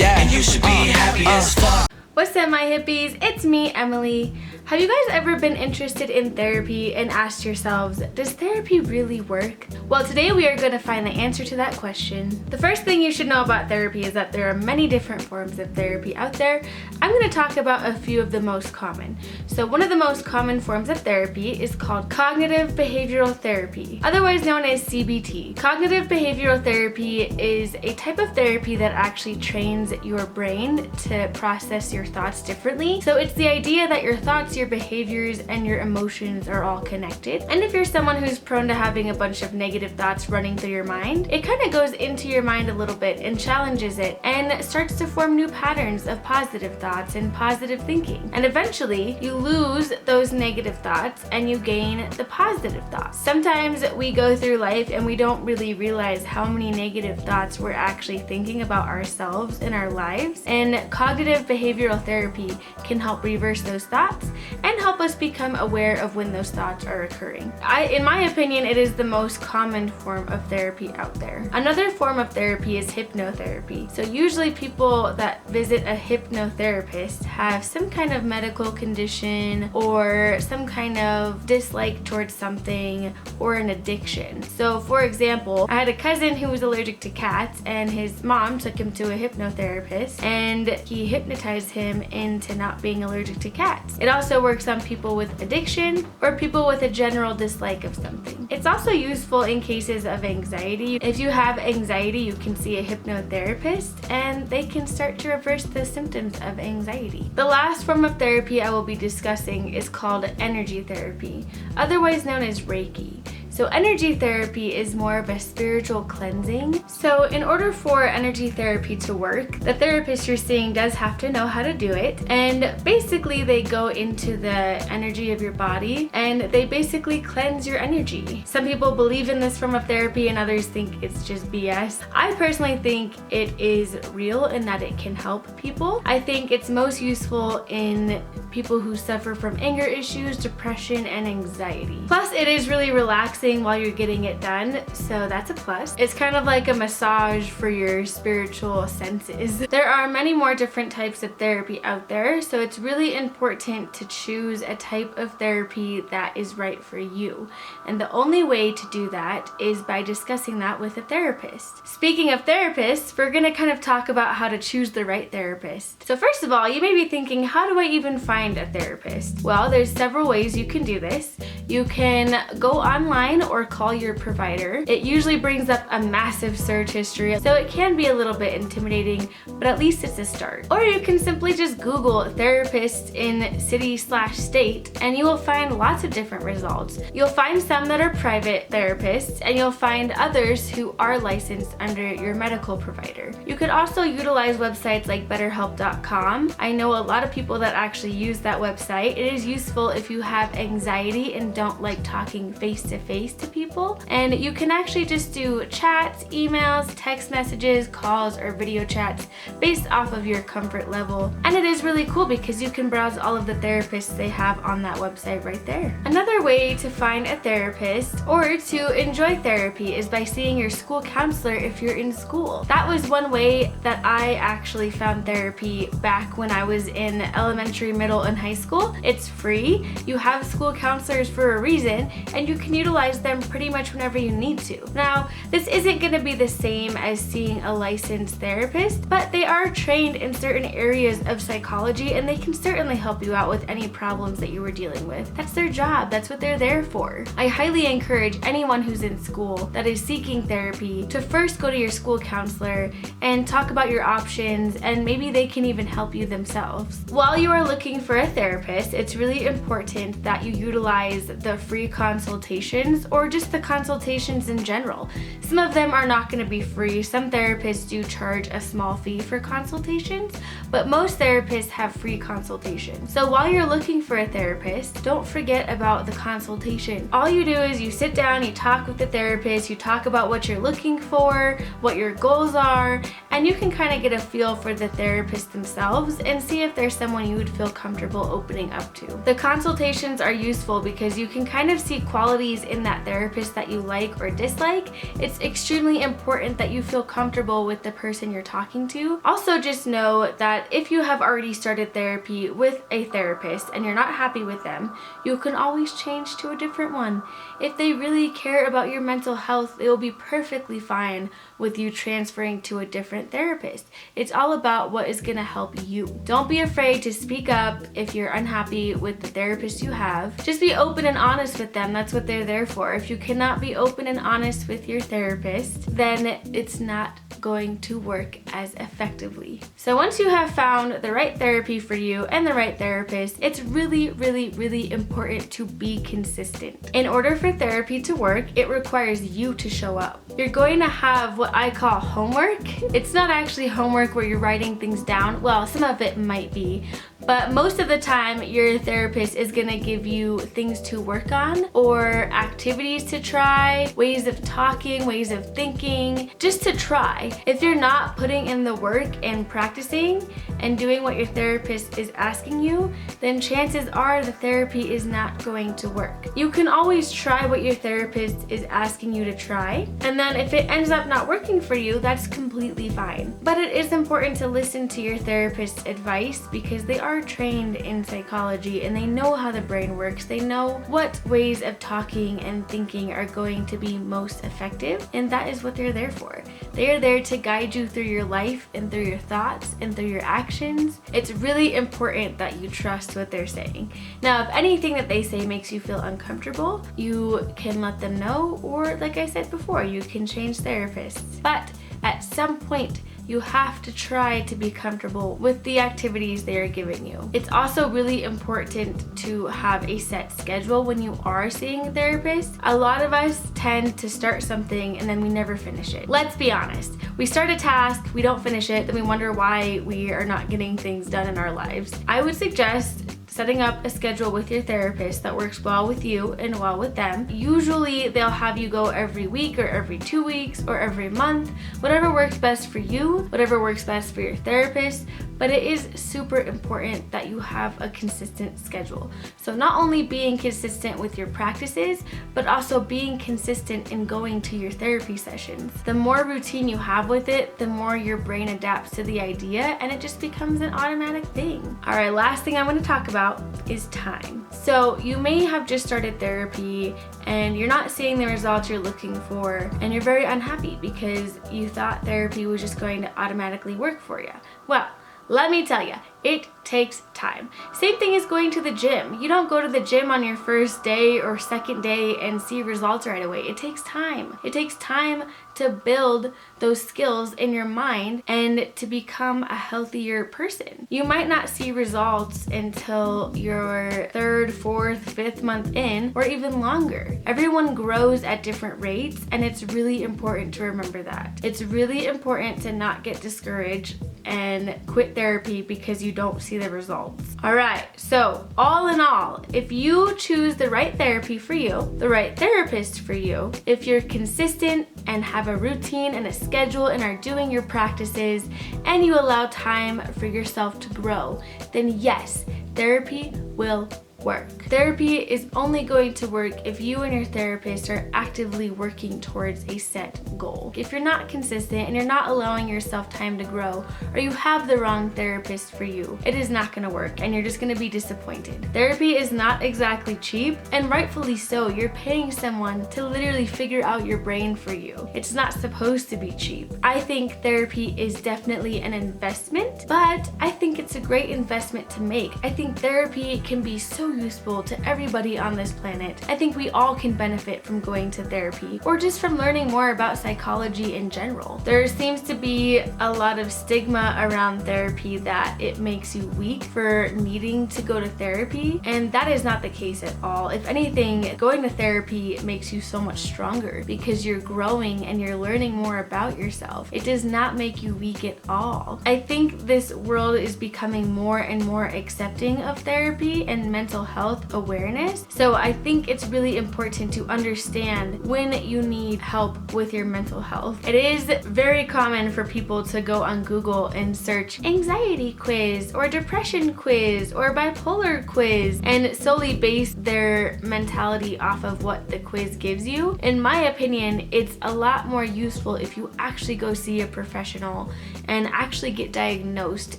Yeah, and you should be happy as fuck. What's up, my hippies? It's me, Emily. Have you guys ever been interested in therapy and asked yourselves, does therapy really work? Well, today we are going to find the answer to that question. The first thing you should know about therapy is that there are many different forms of therapy out there. I'm going to talk about a few of the most common. So one of the most common forms of therapy is called cognitive behavioral therapy, otherwise known as CBT. Cognitive behavioral therapy is a type of therapy that actually trains your brain to process your thoughts differently. So it's the idea that your thoughts, your behaviors, and your emotions are all connected. And if you're someone who's prone to having a bunch of negative thoughts running through your mind, it kind of goes into your mind a little bit and challenges it and starts to form new patterns of positive thoughts and positive thinking. And eventually you lose those negative thoughts and you gain the positive thoughts. Sometimes we go through life and we don't really realize how many negative thoughts we're actually thinking about ourselves in our lives, and cognitive behavioral therapy can help reverse those thoughts and help us become aware of when those thoughts are occurring. In my opinion, it is the most common form of therapy out there. Another form of therapy is hypnotherapy. So usually people that visit a hypnotherapist have some kind of medical condition or some kind of dislike towards something or an addiction. So for example, I had a cousin who was allergic to cats, and his mom took him to a hypnotherapist and he hypnotized him into not being allergic to cats. It also works on people with addiction or people with a general dislike of something. It's also useful in cases of anxiety. If you have anxiety, you can see a hypnotherapist and they can start to reverse the symptoms of anxiety. The last form of therapy I will be discussing is called energy therapy, otherwise known as Reiki. So energy therapy is more of a spiritual cleansing. So in order for energy therapy to work, the therapist you're seeing does have to know how to do it. And basically they go into the energy of your body and they basically cleanse your energy. Some people believe in this form of therapy and others think it's just BS. I personally think it is real and that it can help people. I think it's most useful in people who suffer from anger issues, depression, and anxiety. Plus, it is really relaxing while you're getting it done, so that's a plus. It's kind of like a massage for your spiritual senses. There are many more different types of therapy out there, so it's really important to choose a type of therapy that is right for you. And the only way to do that is by discussing that with a therapist. Speaking of therapists, we're gonna kind of talk about how to choose the right therapist. So first of all, you may be thinking, how do I even find a therapist? Well, there's several ways you can do this. You can go online or call your provider. It usually brings up a massive search history, so it can be a little bit intimidating, but at least it's a start. Or you can simply just Google therapists in city/state and you will find lots of different results. You'll find some that are private therapists and you'll find others who are licensed under your medical provider. You could also utilize websites like betterhelp.com. I know a lot of people that actually use that website. It is useful if you have anxiety and don't like talking face to face to people. And you can actually just do chats, emails, text messages, calls, or video chats based off of your comfort level. And it is really cool because you can browse all of the therapists they have on that website right there. Another way to find a therapist or to enjoy therapy is by seeing your school counselor if you're in school. That was one way that I actually found therapy back when I was in elementary, middle, and high school. It's free. You have school counselors for a reason and you can utilize them pretty much whenever you need to. Now, this isn't going to be the same as seeing a licensed therapist, but they are trained in certain areas of psychology and they can certainly help you out with any problems that you were dealing with. That's their job. That's what they're there for. I highly encourage anyone who's in school that is seeking therapy to first go to your school counselor and talk about your options, and maybe they can even help you themselves. While you are looking for a therapist, it's really important that you utilize the free consultations or just the consultations in general. Some of them are not going to be free. Some therapists do charge a small fee for consultations, but most therapists have free consultations. So while you're looking for a therapist, don't forget about the consultation. All you do is you sit down, you talk with the therapist, you talk about what you're looking for, what your goals are, and you can kind of get a feel for the therapist themselves and see if there's someone you would feel comfortable opening up to. The consultations are useful because you can kind of see qualities in that therapist that you like or dislike, it's extremely important that you feel comfortable with the person you're talking to. Also, just know that if you have already started therapy with a therapist and you're not happy with them, you can always change to a different one. If they really care about your mental health, they will be perfectly fine with you transferring to a different therapist. It's all about what is going to help you. Don't be afraid to speak up if you're unhappy with the therapist you have. Just be open and honest with them. That's what they're there for. If you cannot be open and honest with your therapist, then it's not going to work as effectively. So once you have found the right therapy for you and the right therapist, it's really, really, really important to be consistent. In order for therapy to work, it requires you to show up. You're going to have what I call homework. It's not actually homework where you're writing things down. Well, some of it might be, but most of the time your therapist is going to give you things to work on or activities to try, ways of talking, ways of thinking, just to try. If you're not putting in the work and practicing and doing what your therapist is asking you, then chances are the therapy is not going to work. You can always try what your therapist is asking you to try, and then if it ends up not working for you, that's completely fine. But it is important to listen to your therapist's advice because they are trained in psychology and they know how the brain works. They know what ways of talking and thinking are going to be most effective, and that is what they're there for. They are there to guide you through your life and through your thoughts and through your actions. It's really important that you trust what they're saying. Now, if anything that they say makes you feel uncomfortable, you can let them know, or like I said before, you can change therapists. But at some point, you have to try to be comfortable with the activities they are giving you. It's also really important to have a set schedule when you are seeing a therapist. A lot of us tend to start something and then we never finish it. Let's be honest. We start a task, we don't finish it, then we wonder why we are not getting things done in our lives. I would suggest setting up a schedule with your therapist that works well with you and well with them. Usually they'll have you go every week or every 2 weeks or every month, whatever works best for you, whatever works best for your therapist. But it is super important that you have a consistent schedule. So not only being consistent with your practices, but also being consistent in going to your therapy sessions. The more routine you have with it, the more your brain adapts to the idea and it just becomes an automatic thing. All right, last thing I want to talk about is time. So you may have just started therapy and you're not seeing the results you're looking for and you're very unhappy because you thought therapy was just going to automatically work for you. Well, let me tell you, it takes time. Same thing as going to the gym. You don't go to the gym on your first day or second day and see results right away. It takes time. It takes time to build those skills in your mind and to become a healthier person. You might not see results until your 3rd, 4th, 5th month in, or even longer. Everyone grows at different rates, and it's really important to remember that. It's really important to not get discouraged and quit therapy because you don't see the results. All right, so all in all, if you choose the right therapy for you, the right therapist for you, if you're consistent and have a routine and a schedule and are doing your practices and you allow time for yourself to grow, then yes, therapy will work. Therapy is only going to work if you and your therapist are actively working towards a set goal. If you're not consistent and you're not allowing yourself time to grow, or you have the wrong therapist for you, it is not going to work and you're just going to be disappointed. Therapy is not exactly cheap, and rightfully so. You're paying someone to literally figure out your brain for you. It's not supposed to be cheap. I think therapy is definitely an investment, but I think it's a great investment to make. I think therapy can be so useful to everybody on this planet. I think we all can benefit from going to therapy, or just from learning more about psychology in general. There seems to be a lot of stigma around therapy that it makes you weak for needing to go to therapy, and that is not the case at all. If anything, going to therapy makes you so much stronger because you're growing and you're learning more about yourself. It does not make you weak at all. I think this world is becoming more and more accepting of therapy and mental mental health awareness. So I think it's really important to understand when you need help with your mental health. It is very common for people to go on Google and search anxiety quiz or depression quiz or bipolar quiz and solely base their mentality off of what the quiz gives you. In my opinion, it's a lot more useful if you actually go see a professional and actually get diagnosed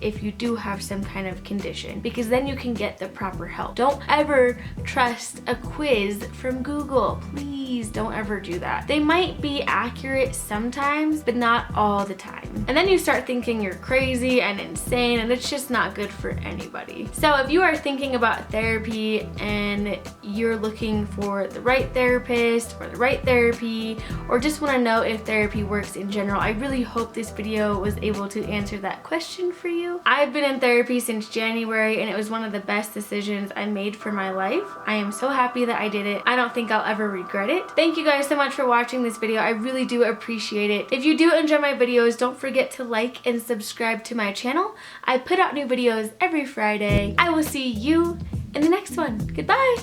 if you do have some kind of condition, because then you can get the proper help. Don't ever trust a quiz from Google. Please don't ever do that. They might be accurate sometimes, but not all the time. And then you start thinking you're crazy and insane, and it's just not good for anybody. So if you are thinking about therapy and you're looking for the right therapist or the right therapy, or just want to know if therapy works in general, I really hope this video was able to answer that question for you. I've been in therapy since January, and it was one of the best decisions I made for my life. I am so happy that I did it. I don't think I'll ever regret it. Thank you guys so much for watching this video. I really do appreciate it. If you do enjoy my videos, don't forget to like and subscribe to my channel. I put out new videos every Friday. I will see you in the next one. Goodbye.